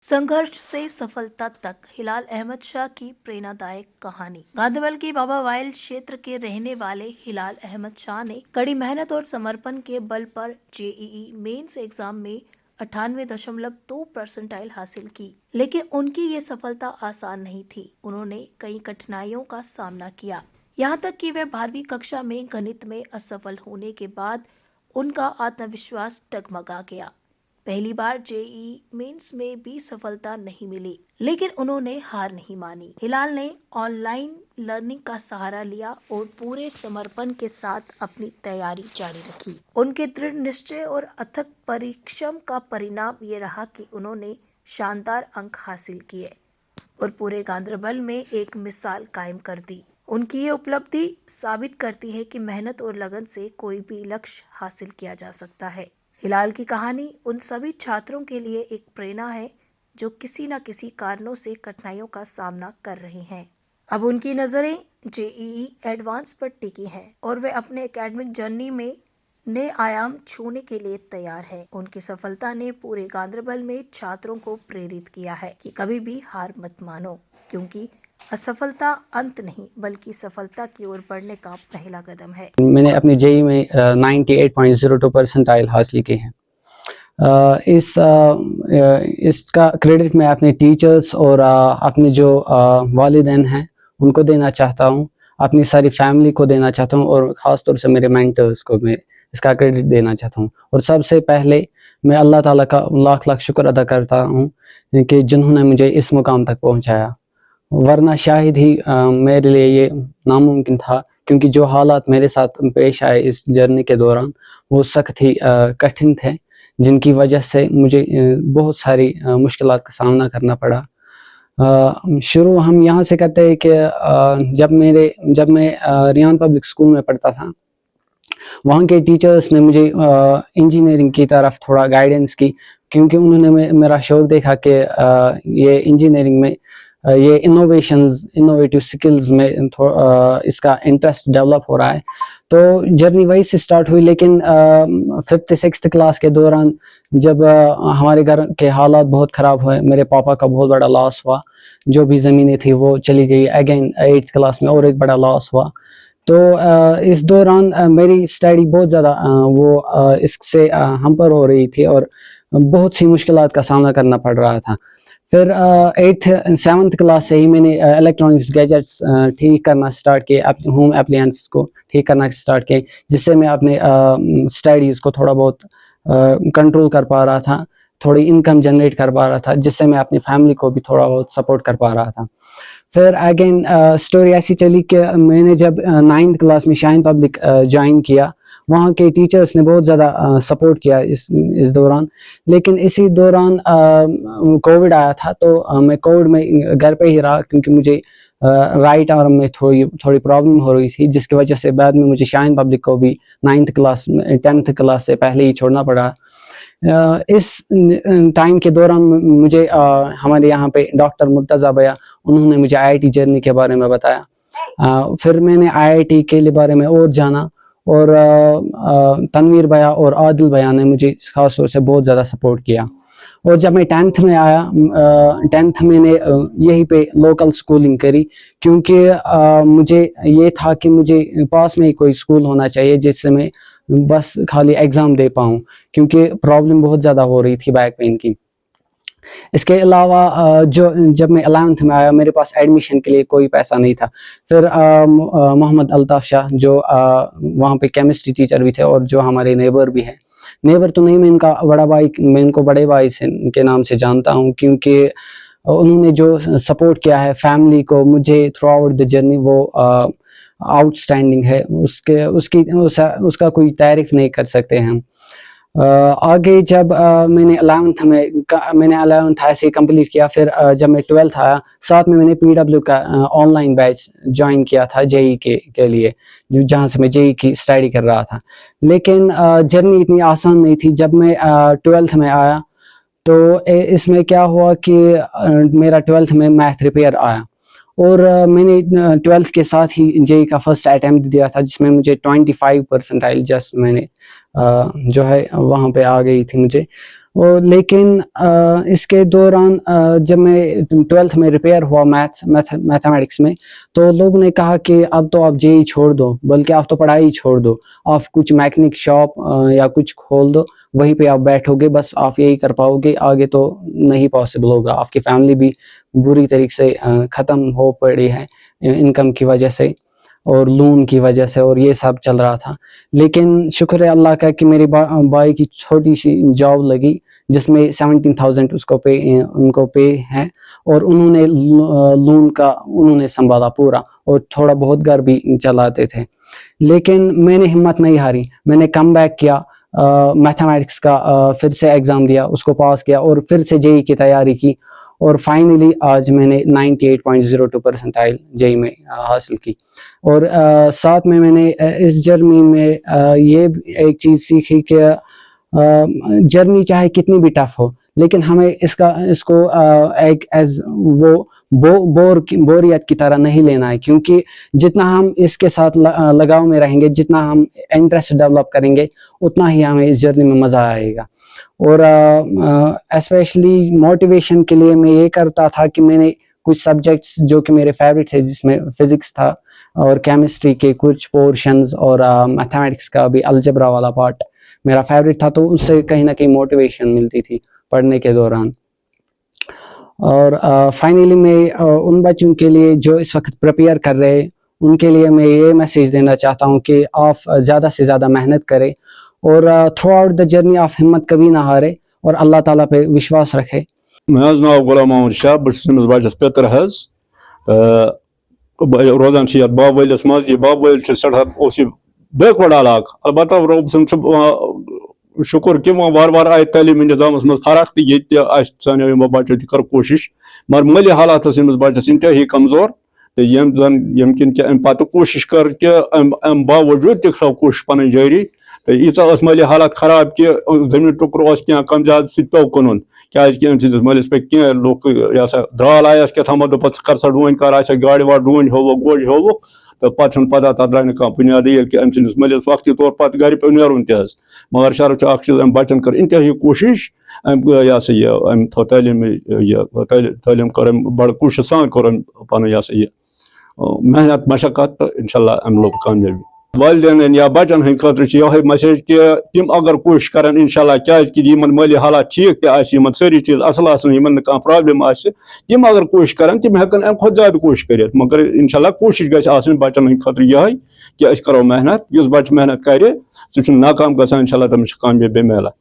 संघर्ष से सफलता तक हिलाल अहमद शाह की प्रेरणादायक कहानी। गांधीबल की बाबा वाइल क्षेत्र के रहने वाले हिलाल अहमद शाह ने कड़ी मेहनत और समर्पण के बल पर जेईई मेंस एग्जाम में 98.2 परसेंटाइल हासिल की। लेकिन उनकी ये सफलता आसान नहीं थी। उन्होंने कई कठिनाइयों का सामना किया, यहाँ तक कि वह 12वीं कक्षा में गणित में असफल होने के बाद उनका आत्मविश्वास डगमगा गया। पहली बार जेईई मेंस में भी सफलता नहीं मिली, लेकिन उन्होंने हार नहीं मानी। हिलाल ने ऑनलाइन लर्निंग का सहारा लिया और पूरे समर्पण के साथ अपनी तैयारी जारी रखी। उनके दृढ़ निश्चय और अथक परिश्रम का परिणाम ये रहा कि उन्होंने शानदार अंक हासिल किए और पूरे गांधरबल में एक मिसाल कायम कर दी। उनकी ये उपलब्धि साबित करती है कि मेहनत और लगन से कोई भी लक्ष्य हासिल किया जा सकता है। हिलाल की कहानी उन सभी छात्रों के लिए एक प्रेरणा है जो किसी न किसी कारणों से कठिनाइयों का सामना कर रहे हैं। अब उनकी नज़रें जेईई एडवांस पर टिकी हैं और वे अपने एकेडमिक जर्नी में नए आयाम छूने के लिए तैयार हैं। उनकी सफलता ने पूरे गांधरबल में छात्रों को प्रेरित किया है कि कभी भी हार मत मानो, क्योंकि असफलता अंत नहीं बल्कि सफलता की ओर बढ़ने का पहला कदम है। मैंने अपनी जेई में 98.02 परसेंटाइल हासिल की है। इसका क्रेडिट मैं अपने टीचर्स और अपने जो वालिदैन हैं उनको देना चाहता हूँ, अपनी सारी फैमिली को देना चाहता हूँ और ख़ास तौर से मेरे मेंटर्स को मैं इसका क्रेडिट देना चाहता हूँ। और सबसे पहले मैं अल्लाह ताला का लाख लाख शुक्र अदा करता हूँ कि जिन्होंने मुझे इस मुकाम तक पहुँचाया, वरना शायद ही मेरे लिए ये नामुमकिन था, क्योंकि जो हालात मेरे साथ पेश आए इस जर्नी के दौरान वो सख्त ही कठिन थे, जिनकी वजह से मुझे बहुत सारी मुश्किलात का सामना करना पड़ा। शुरू हम यहाँ से करते हैं कि जब मैं रियान पब्लिक स्कूल में पढ़ता था, वहाँ के टीचर्स ने मुझे इंजीनियरिंग की तरफ थोड़ा गाइडेंस की, क्योंकि उन्होंने मेरा शौक़ देखा कि ये इंजीनियरिंग में ये इनोवेटिव स्किल्स में इसका इंटरेस्ट डेवलप हो रहा है। तो जर्नी वही से स्टार्ट हुई। लेकिन 5th 6th क्लास के दौरान जब हमारे घर के हालात बहुत ख़राब हुए, मेरे पापा का बहुत बड़ा लॉस हुआ, जो भी ज़मीनें थी वो चली गई। अगेन 8th क्लास में और एक बड़ा लॉस हुआ। तो इस दौरान मेरी स्टडी बहुत ज़्यादा इससे हमपर हो रही थी और बहुत सी मुश्किलात का सामना करना पड़ रहा था। फिर 8th 7th क्लास से ही मैंने इलेक्ट्रॉनिक्स गैजेट्स ठीक करना स्टार्ट किए, अपने होम एप्लायंस को ठीक करना स्टार्ट किए, जिससे मैं अपने स्टडीज़ को थोड़ा बहुत कंट्रोल कर पा रहा था, थोड़ी इनकम जनरेट कर पा रहा था, जिससे मैं अपनी फैमिली को भी थोड़ा बहुत सपोर्ट कर पा रहा था। फिर अगेन स्टोरी ऐसी चली कि मैंने जब 9th क्लास में शाइन पब्लिक ज्वाइन किया, वहाँ के टीचर्स ने बहुत ज़्यादा सपोर्ट किया इस दौरान। लेकिन इसी दौरान कोविड आया था, तो मैं कोविड में घर पे ही रहा, क्योंकि मुझे राइट आर्म में थोड़ी प्रॉब्लम हो रही थी, जिसकी वजह से बाद में मुझे शाइन पब्लिक को भी 9th क्लास 10th क्लास से पहले ही छोड़ना पड़ा। इस टाइम के दौरान मुझे हमारे यहाँ पे डॉक्टर मुर्तज़ा भैया, उन्होंने मुझे आईआईटी जर्नी के बारे में बताया। फिर मैंने आईआईटी के लिए बारे में और जाना, और तनवीर भैया और आदिल भैया ने मुझे ख़ास तौर से बहुत ज़्यादा सपोर्ट किया। और जब मैं 10th में आया, 10th मैंने यहीं पे लोकल स्कूलिंग करी, क्योंकि मुझे ये था कि मुझे पास में ही कोई स्कूल होना चाहिए जिससे मैं बस खाली एग्ज़ाम दे पाऊँ, क्योंकि प्रॉब्लम बहुत ज़्यादा हो रही थी बैक पेन की। इसके अलावा जब मैं 11th में आया, मेरे पास एडमिशन के लिए कोई पैसा नहीं था। फिर मोहम्मद अल्ताफ़ शाह, जो वहाँ पे केमिस्ट्री टीचर भी थे और जो हमारे नेबर भी हैं, नेबर तो नहीं, मैं इनका बड़ा भाई, मैं इनको बड़े भाई के नाम से जानता हूँ, क्योंकि उन्होंने जो सपोर्ट किया है फैमिली को मुझे थ्रू आउट द जर्नी, वो आउटस्टैंडिंग है। उसका कोई तारीफ़ नहीं कर सकते हम। आगे जब मैंने 11th ऐसे ही कंप्लीट किया। फिर जब मैं 12th आया, साथ में मैंने पीडब्ल्यू का ऑनलाइन बैच ज्वाइन किया था जेई के लिए, जहाँ से मैं जेई की स्टडी कर रहा था। लेकिन जर्नी इतनी आसान नहीं थी। जब मैं 12th में आया, तो इसमें क्या हुआ कि मेरा 12th में मैथ रिपेयर आया, और मैंने 12th के साथ ही जेई का फर्स्ट अटैम्प्ट दिया था, जिसमें मुझे 25 परसेंटाइल जस्ट मैंने जो है वहाँ पे आ गई थी मुझे। اور لیکن اس کے دوران جب میں 12th میں ریپیئر ہوا میتھمیٹکس میں تو لوگوں نے کہا کہ اب تو آپ جے چھوڑ دو، بلکہ آپ تو پڑھائی چھوڑ دو، آپ کچھ میکینک شاپ یا کچھ کھول دو، وہیں پہ آپ بیٹھو گے، بس آپ یہی کر پاؤ گے، آگے تو نہیں پاسبل ہوگا، آپ کی فیملی بھی بری طریقے سے ختم ہو پڑی ہے انکم کی وجہ سے اور لون کی وجہ سے، اور یہ سب چل رہا تھا۔ لیکن شکر ہے اللہ کا کہ میرے بھائی کی چھوٹی سی جاب لگی جس میں 17,000 ان کو پے ہے، اور انہوں نے لون کا انہوں نے سنبھالا پورا، اور تھوڑا بہت گھر بھی چلاتے تھے۔ لیکن میں نے ہمت نہیں ہاری، میں نے کم بیک کیا، میتھمیٹکس کا پھر سے ایگزام دیا، اس کو پاس کیا، اور پھر سے جے کی تیاری کی، اور فائنلی آج میں نے 98.02 پرسنٹائل جے میں حاصل کی۔ اور ساتھ میں نے اس جرنی میں یہ ایک چیز سیکھی کہ جرنی چاہے کتنی بھی ٹف ہو، لیکن ہمیں اس کو ایک ایز وہ بوریت کی طرح نہیں لینا ہے، کیونکہ جتنا ہم اس کے ساتھ لگاؤ میں رہیں گے، جتنا ہم انٹرسٹ ڈیولپ کریں گے، اتنا ہی ہمیں اس جرنی میں مزہ آئے گا۔ اور اسپیشلی موٹیویشن کے لیے میں یہ کرتا تھا کہ میں نے کچھ سبجیکٹس جو کہ میرے فیوریٹ تھے، جس میں فزکس تھا اور کیمسٹری کے کچھ پورشنز، اور میتھمیٹکس کا بھی الجبرا والا پارٹ میرا فیوریٹ تھا، تو اس سے کہیں نہ کہیں موٹیویشن ملتی تھی پڑھنے کے دوران۔ اور فائنلی میں ان بچوں کے لیے جو اس وقت پریپیئر کر رہے، ان کے لیے میں یہ میسیج دینا چاہتا ہوں کہ آپ زیادہ سے زیادہ محنت کریں، اور تھرو آؤٹ دا جرنی آپ ہمت کبھی نہ ہارے، اور اللہ تعالیٰ پہ وشواس رکھے۔ مےٚ حظ ناو غلام محمد شاہ، بہٕ چھُس أمِس بَچَس پِتٕر حظ، تہٕ روزان چھِ یَتھ باب وٲلِس منٛز۔ یہِ باب وٲلۍ چھُ سٮ۪ٹھاہ اوس یہِ بیکوٲڈ علاقہٕ، البتہ رۄب سُنٛد چھُ شُکُر کہِ وۄنۍ وارٕ وارٕ آیہِ تعلیٖمی نِظامَس منٛز فرق، تہٕ ییٚتہِ تہِ اَسہِ سانیو یِمو بَچو تہِ کٔر کوٗشِش، مگر مٲلی حالات ٲس أمِس بَچَس اِنتہٲیی کمزور، تہٕ ییٚمہِ کِنۍ کہِ اَمہِ پَتہٕ کوٗشِش کٔر کہِ اَمہِ باوجوٗد تہِ تھٲو کوٗشِش پَنٕنۍ جٲری، تہٕ ییٖژاہ ٲس مٲلی حالات خراب کہِ زٔمیٖن ٹُکرٕ اوس کینٛہہ کم زیادٕ سُہ تہِ پیوٚو کٕنُن، کیٛازِکہِ أمۍ سٕنٛدِس مٲلِس پیٚیہِ کینٛہہ لُکھ یہِ ہسا درٛال آیَس کیٛاہ تھامَتھ دوٚپُکھ ژٕ کر سا ڈوٗنۍ کر آسٮ۪کھ گاڑِ واڑِ ڈوٗنۍ ہووُکھ گوجہِ ہووُکھ، تہٕ پَتہٕ چھُنہٕ پَتہ تَتھ درٛاے نہٕ کانٛہہ بُنیادٕے، ییٚلہِ کہِ أمۍ سٕنٛدِس مٲلِس وقتی طور پَتہٕ گرِ پیوٚو نیرُن تہِ حظ۔ مگر شرط چھُ اکھ چیٖز، أمۍ بَچَن کٔر اِنتہٲیی کوٗشِش، أمۍ یہِ ہسا یہِ أمۍ تھوٚو تعلیٖم کٔر أمۍ بَڑٕ کوٗشِش سان کوٚر أمۍ پَنُن یہِ ہسا یہِ محنت مشقت، تہٕ اِنشاء اللہ أمۍ لوٚب کامیٲبی۔ والدینن یا بَچَن ہٕنٛدِ خٲطرٕ چھِ یِہوٚے مسیج کہِ تِم اگر کوٗشِش کَرن اِنشاء اللہ، کیٛازِکہِ یِمن مٲلی حالات ٹھیٖک تہِ آسہِ، یِمن سٲری چیٖز اَصٕل آسن، یِمن نہٕ کانٛہہ پرٛابلِم آسہِ، تِم اگر کوٗشِش کَرن تِم ہٮ۪کن اَمہِ کھۄتہٕ زیادٕ کوٗشِش کٔرِتھ، مگر اِنشاء اللہ کوٗشِش گژھِ آسٕنۍ بَچَن ہٕنٛدِ خٲطرٕ یِہوٚے کہِ أسۍ کَرو محنت، یُس بَچہٕ محنت کَرِ سُہ چھُنہٕ ناکام گژھان، اِنشاء اللہ تٔمِس چھِ کامیٲبی مِلان۔